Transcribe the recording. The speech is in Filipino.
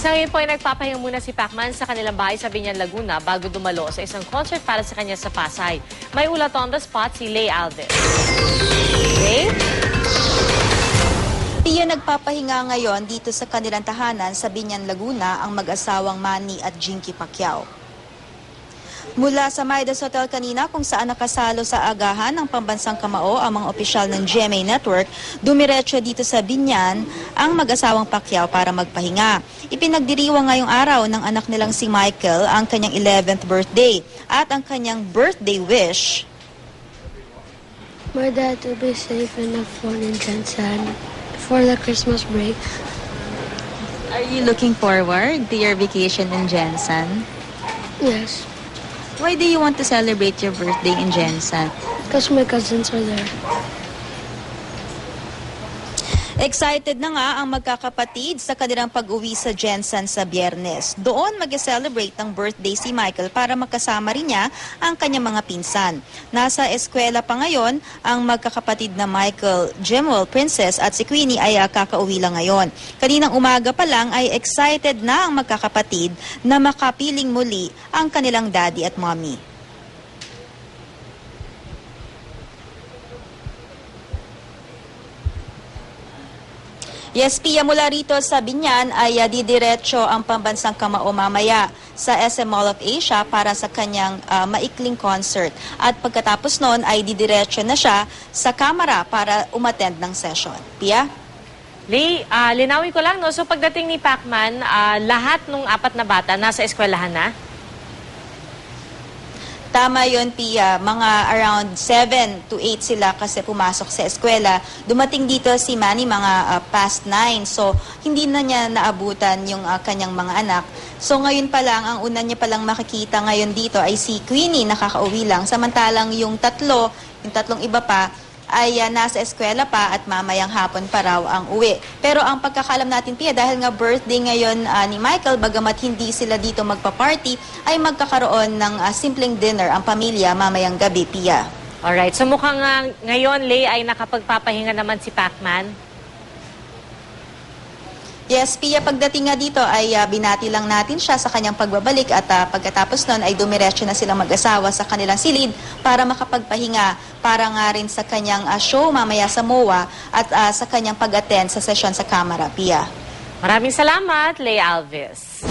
Sa ngayon po ay nagpapahinga muna si Pacman sa kanilang bahay sa Binyan, Laguna bago dumalo sa isang concert para sa kanya sa Pasay. May ulat on the spot si Lay Alves. Lay? Pia, nagpapahinga ngayon dito sa kanilang tahanan sa Binyan, Laguna ang mag-asawang Manny at Jinky Pacquiao. Mula sa Midas Hotel kanina kung saan nakasalo sa agahan ng pambansang kamao ang mga opisyal ng GMA Network, dumiretso dito sa Binyan ang mag-asawang Pacquiao para magpahinga. Ipinagdiriwang ngayong araw ng anak nilang si Michael ang kanyang 11th birthday at ang kanyang birthday wish. My dad to be safe and have fun in Jensen for the Christmas break. Are you looking forward to your vacation in Jensen? Yes, Why do you want to celebrate your birthday in Jensen? because my cousins are there. Excited na nga ang magkakapatid sa kanilang pag-uwi sa Jensen sa Biyernes. Doon mag-celebrate ng birthday si Michael para makasama rin niya ang kanyang mga pinsan. Nasa eskwela pa ngayon ang magkakapatid na Michael, Jimwell, Princess at si Queenie ay kakauwi lang ngayon. Kaninang umaga pa lang ay excited na ang magkakapatid na makapiling muli ang kanilang daddy at mommy. Yes, Pia, mula rito sa Binyan ay didiretso ang pambansang kamao mamaya sa SM Mall of Asia para sa kanyang maikling concert. At pagkatapos noon ay didiretso na siya sa Kamara para umattend ng session. Pia? Lay, linawin ko lang, no? So pagdating ni Pacman, lahat ng apat na bata nasa eskwelahan na? Tama yon, Pia. Mga around 7 to 8 sila kasi pumasok sa eskwela. Dumating dito si Manny mga past 9. So, hindi na niya naabutan yung kanyang mga anak. So, ngayon pa lang, ang una niya palang makikita ngayon dito ay si Queenie, nakakauwi lang. Samantalang yung tatlong iba pa, ay nasa eskwela pa at mamayang hapon pa raw ang uwi. Pero ang pagkakalam natin, Pia, dahil nga birthday ngayon ni Michael, bagamat hindi sila dito magpa-party, ay magkakaroon ng simpleng dinner ang pamilya mamayang gabi, Pia. Alright, so mukhang ngayon, Lay, ay nakapagpapahinga naman si Pacman. Yes, Pia, pagdating nga dito ay binati lang natin siya sa kanyang pagbabalik at pagkatapos nun ay dumiretso na silang mag-asawa sa kanilang silid para makapagpahinga para nga rin sa kanyang show mamaya sa MOA at sa kanyang pag-attend sa session sa Kamara, Pia. Maraming salamat, Lay Alves.